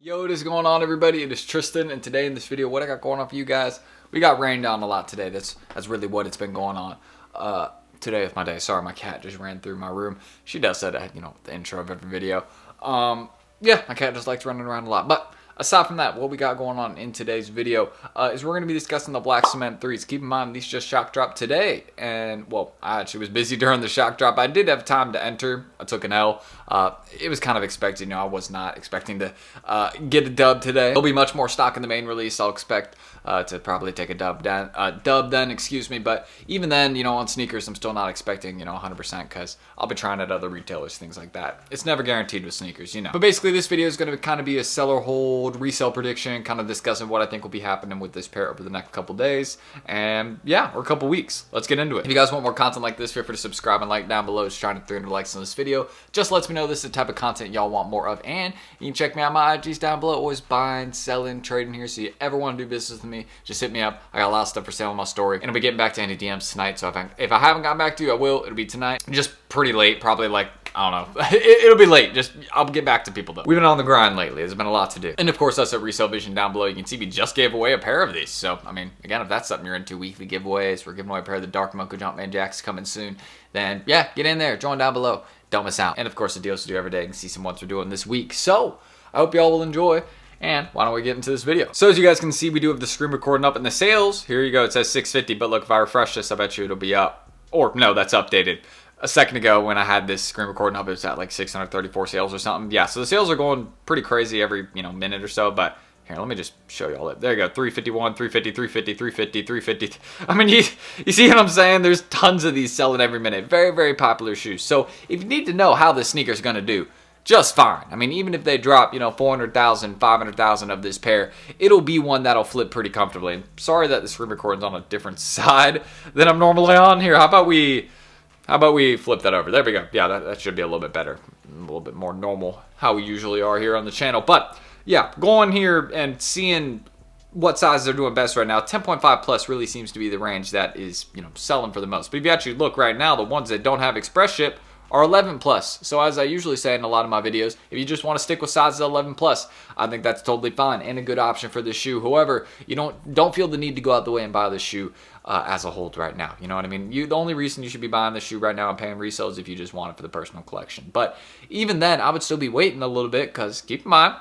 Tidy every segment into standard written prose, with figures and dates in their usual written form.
Yo, what is going on, everybody? It is Tristan, and today in this video, what I got going on for you guys, we got rained down a lot today. That's really what it's been going on. Today is my day. Sorry, my cat just ran through my room. She does that at, the intro of every video. Yeah, my cat just likes running around a lot. But aside from that, what we got going on in today's video is we're going to be discussing the black cement threes. Keep in mind, these just shock dropped today. And, well, I actually was busy during the shock drop. I did have time to enter. I took an L. It was kind of expected. I was not expecting to get a dub today. There'll be much more stock in the main release. I'll expect to probably take a dub then, excuse me. But even then, on sneakers, I'm still not expecting, 100% because I'll be trying at other retailers, things like that. It's never guaranteed with sneakers, But basically, this video is going to kind of be a seller hold, resale prediction, kind of discussing what I think will be happening with this pair over the next couple days. And yeah, or a couple weeks. Let's get into it. If you guys want more content like this, feel free to subscribe and like down below. Just trying to 300 likes on this video. Just lets me know this is the type of content y'all want more of. And you can check me out my IGs down below. Always buying, selling, trading here. So you ever want to do business with me, just hit me up. I got a lot of stuff for sale on my story. And I'll be getting back to any DMs tonight. So if I haven't gotten back to you, I will. It'll be tonight. Just pretty late. Probably like, I don't know. It'll be late. I'll get back to people though. We've been on the grind lately. There's been a lot to do. And of course, us at Resell Vision down below, you can see we just gave away a pair of these. So, again, if that's something you're into, weekly giveaways, we're giving away a pair of the Dark Mocha Jumpman Jacks coming soon. Then, yeah, get in there. Join down below. Don't miss out. And of course, the deals to do every day. You can see some ones we're doing this week. So, I hope y'all will enjoy. And why don't we get into this video? So as you guys can see, we do have the screen recording up in the sales. Here you go. It says 650. But look, if I refresh this, I bet you it'll be up. Or no, that's updated. A second ago when I had this screen recording up, it was at like 634 sales or something. Yeah, so the sales are going pretty crazy every minute or so. But here, let me just show y'all it. There you go. 351, 350, 350, 350, 350. You see what I'm saying? There's tons of these selling every minute. Very, very popular shoes. So if you need to know how this sneaker's going to do, just fine. Even if they drop, 400,000, 500,000 of this pair, it'll be one that'll flip pretty comfortably. And sorry that the screen recording's on a different side than I'm normally on here. How about we flip that over? There we go. Yeah, that should be a little bit better. A little bit more normal how we usually are here on the channel. But yeah, going here and seeing what sizes are doing best right now. 10.5 plus really seems to be the range that is, selling for the most. But if you actually look right now, the ones that don't have express ship are 11 plus. So as I usually say in a lot of my videos, if you just want to stick with sizes 11 plus, I think that's totally fine and a good option for this shoe. However, you don't feel the need to go out the way and buy this shoe as a hold right now. You know what I mean? The only reason you should be buying this shoe right now and paying resale is if you just want it for the personal collection. But even then, I would still be waiting a little bit because keep in mind,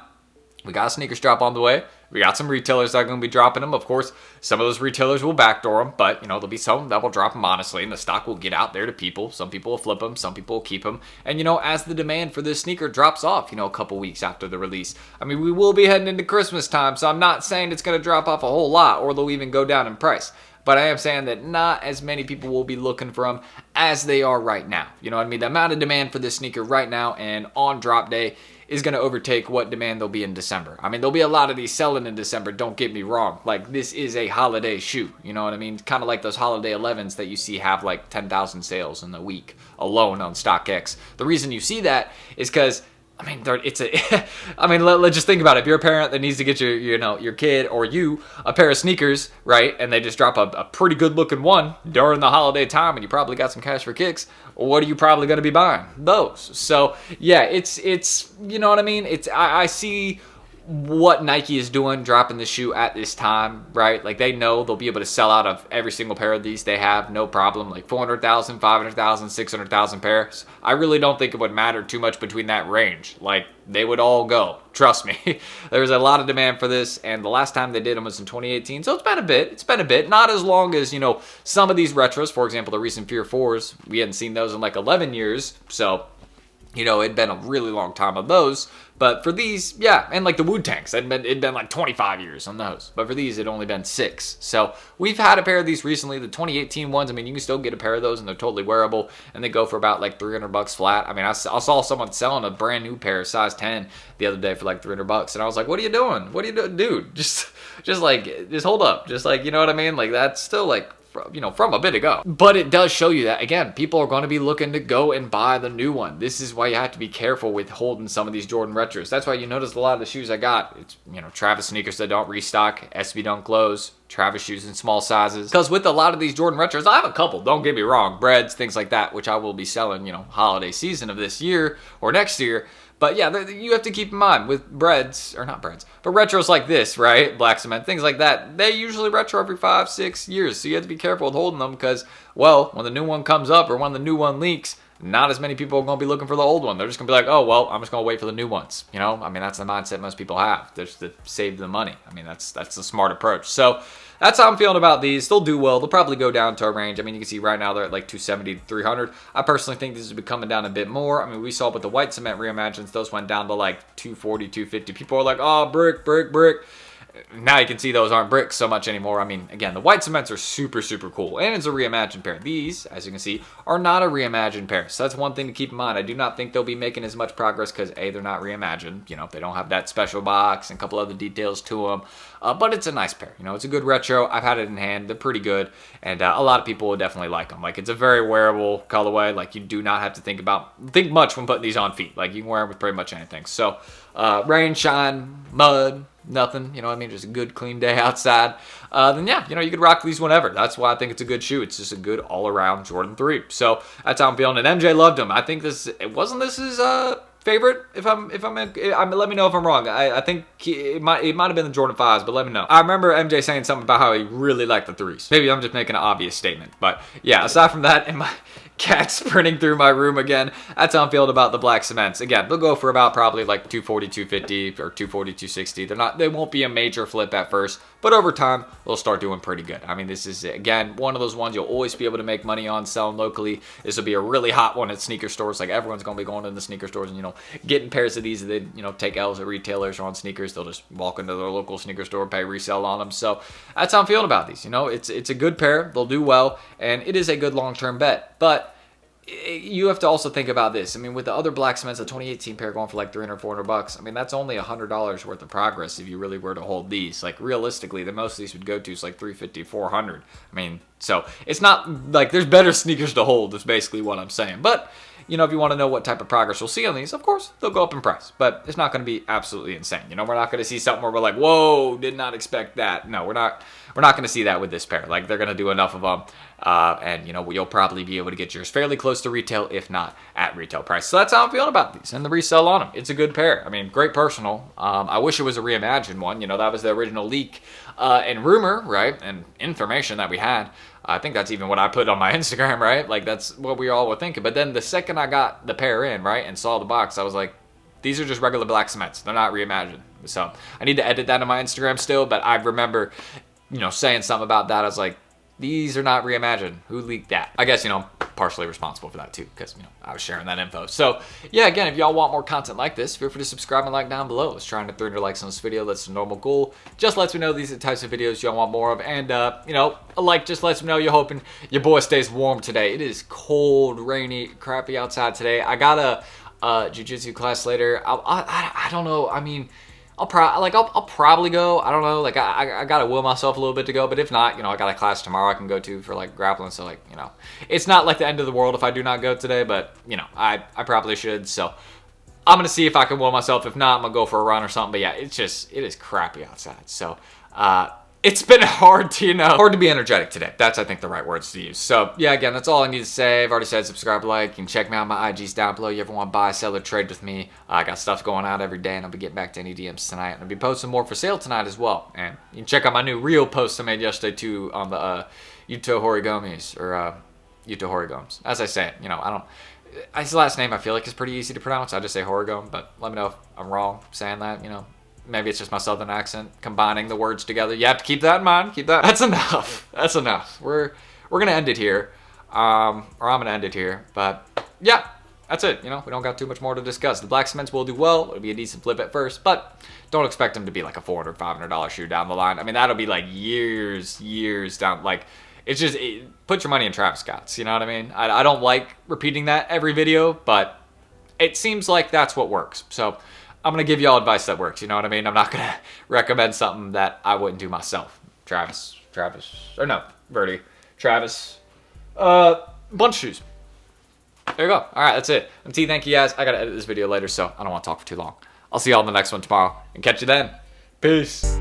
we got a sneakers drop on the way. We got some retailers that are going to be dropping them. Of course, some of those retailers will backdoor them, but, there'll be some that will drop them honestly, and the stock will get out there to people. Some people will flip them. Some people will keep them. And, as the demand for this sneaker drops off, a couple weeks after the release, we will be heading into Christmas time, so I'm not saying it's going to drop off a whole lot or they'll even go down in price. But I am saying that not as many people will be looking for them as they are right now. You know what I mean? The amount of demand for this sneaker right now and on drop day is going to overtake what demand there'll be in December. There'll be a lot of these selling in December, don't get me wrong. Like, this is a holiday shoe, you know what I mean? Kind of like those holiday 11s that you see have like 10,000 sales in a week alone on StockX. The reason you see that is because let's just think about it. If you're a parent that needs to get your kid or you a pair of sneakers, right? And they just drop a pretty good looking one during the holiday time and you probably got some cash for kicks, what are you probably going to be buying? Those. So yeah, it's you know what I mean? I see what Nike is doing, dropping the shoe at this time, right? Like, they know they'll be able to sell out of every single pair of these they have, no problem. Like 400,000, 500,000, 600,000 pairs. I really don't think it would matter too much between that range. Like, they would all go. Trust me. There's a lot of demand for this, and the last time they did them was in 2018, so it's been a bit. It's been a bit. Not as long as, some of these retros. For example, the recent Fear 4s, we hadn't seen those in like 11 years, so it'd been a really long time of those. But for these, yeah, and like the Wu-Tangs, it'd been like 25 years on those. But for these, it'd only been 6. So we've had a pair of these recently, the 2018 ones. You can still get a pair of those, and they're totally wearable, and they go for about like $300 flat. I saw someone selling a brand new pair, size 10, the other day for like $300, and I was like, "What are you doing? What are you doing, dude? Just hold up, just like, you know what I mean? Like, that's still like, from a bit ago." But it does show you that, again, people are going to be looking to go and buy the new one. This is why you have to be careful with holding some of these Jordan retros. That's why you notice a lot of the shoes I got, it's, Travis sneakers that don't restock, SB Dunk lows, Travis shoes in small sizes. Because with a lot of these Jordan retros, I have a couple, don't get me wrong, breads, things like that, which I will be selling, holiday season of this year or next year. But yeah, you have to keep in mind with breads, or not breads, but retros like this, right? Black cement, things like that, they usually retro every 5-6 years. So you have to be careful with holding them because, well, when the new one comes up or when the new one leaks, not as many people are going to be looking for the old one. They're just going to be like, oh, well, I'm just going to wait for the new ones. You know, I mean, that's the mindset most people have. They're just to save the money. I mean, that's the smart approach. So that's how I'm feeling about these. They'll do well. They'll probably go down to a range. I mean, you can see right now they're at like 270 to 300. I personally think this will be coming down a bit more. I mean, we saw with the white cement reimagines, those went down to like 240, 250. People are like, oh, brick, brick, brick. Now you can see those aren't bricks so much anymore. I mean, again, the white cements are super, super cool. And it's a reimagined pair. These, as you can see, are not a reimagined pair. So that's one thing to keep in mind. I do not think they'll be making as much progress because, A, they're not reimagined. You know, they don't have that special box and a couple other details to them. But it's a nice pair. You know, it's a good retro. I've had it in hand. They're pretty good. And a lot of people will definitely like them. Like, it's a very wearable colorway. Like, you do not have to think much when putting these on feet. Like, you can wear them with pretty much anything. So, rain, shine, mud, nothing, you know what I mean, just a good clean day outside, then yeah, you know, you could rock these whenever. That's why I think it's a good shoe. It's just a good all-around Jordan 3. So that's how I'm feeling. And MJ loved them. I think this wasn't his favorite. Let me know if I'm wrong. I think it might have been the Jordan 5s, but let me know. I remember MJ saying something about how he really liked the 3s. Maybe I'm just making an obvious statement, but yeah, aside from that, and my cat sprinting through my room again, that's how I'm feeling about the black cements. Again, they'll go for about probably like 240, 250 or 240, 260. They won't be a major flip at first, but over time, they'll start doing pretty good. I mean, this is, again, one of those ones you'll always be able to make money on selling locally. This will be a really hot one at sneaker stores. Like, everyone's going to be going to the sneaker stores and, you know, getting pairs of these. They, you know, take L's at retailers or on sneakers. They'll just walk into their local sneaker store, pay resell on them. So that's how I'm feeling about these. You know, it's a good pair. They'll do well, and it is a good long-term bet. But you have to also think about this. I mean, with the other black cements, the 2018 pair going for like 300, 400 bucks. I mean, that's only $100 worth of progress if you really were to hold these. Like, realistically, the most these would go to is like 350, 400. I mean, so it's not like there's better sneakers to hold is basically what I'm saying. But, you know, if you want to know what type of progress you'll see on these, of course, they'll go up in price. But it's not going to be absolutely insane. You know, we're not going to see something where we're like, whoa, did not expect that. No, we're not going to see that with this pair. Like, they're going to do enough of them. And, you know, you'll probably be able to get yours fairly close to retail, if not at retail price. So that's how I'm feeling about these and the resell on them. It's a good pair. I mean, great personal. I wish it was a reimagined one. You know, that was the original leak and rumor, right? And information that we had. I think that's even what I put on my Instagram, right? Like, that's what we all were thinking. But then the second I got the pair in, right, and saw the box, I was like, these are just regular black cements. They're not reimagined. So I need to edit that on my Instagram still. But I remember, you know, saying something about that. I was like, these are not reimagined. Who leaked that? I guess, you know, partially responsible for that too, because, you know, I was sharing that info. So yeah, again, if y'all want more content like this, feel free to subscribe and like down below. I was trying to 300 likes on this video. That's the normal goal. Just lets me know these are the types of videos y'all want more of. And, you know, a like just lets me know you're hoping your boy stays warm today. It is cold, rainy, crappy outside today. I got a jiu-jitsu class later. I don't know. I mean, I'll probably go. I don't know. Like, I gotta will myself a little bit to go. But if not, you know, I got a class tomorrow I can go to for like grappling. So, like, you know, it's not like the end of the world if I do not go today. But, you know, I probably should. So I'm gonna see if I can will myself. If not, I'm gonna go for a run or something. But yeah, it is crappy outside. So it's been hard to be energetic today. That's, I think, the right words to use. So yeah, again, that's all I need to say. I've already said subscribe, like. You can check me out. My IG's down below. You ever want to buy, sell, or trade with me? I got stuff going out every day, and I'll be getting back to any DMs tonight. And I'll be posting more for sale tonight as well. And you can check out my new reel post I made yesterday too on the Yuto Horigomis, or Yuto Horigoms. As I say it, you know, his last name I feel like is pretty easy to pronounce. I just say Horigom, but let me know if I'm wrong saying that, you know. Maybe it's just my southern accent combining the words together. You have to keep that in mind. That's enough. That's enough. We're gonna end it here, or I'm gonna end it here. But yeah, that's it. You know, we don't got too much more to discuss. The black cements will do well. It'll be a decent flip at first, but don't expect them to be like a $400, $500 shoe down the line. I mean, that'll be like years down. Like, it's just put your money in Travis Scott's. You know what I mean? I don't like repeating that every video, but it seems like that's what works. So I'm going to give y'all advice that works, you know what I mean? I'm not going to recommend something that I wouldn't do myself. Travis, Verdi, Travis, bunch of shoes. There you go. All right, that's it. I'm T, thank you guys. I got to edit this video later, so I don't want to talk for too long. I'll see y'all in the next one tomorrow, and catch you then. Peace.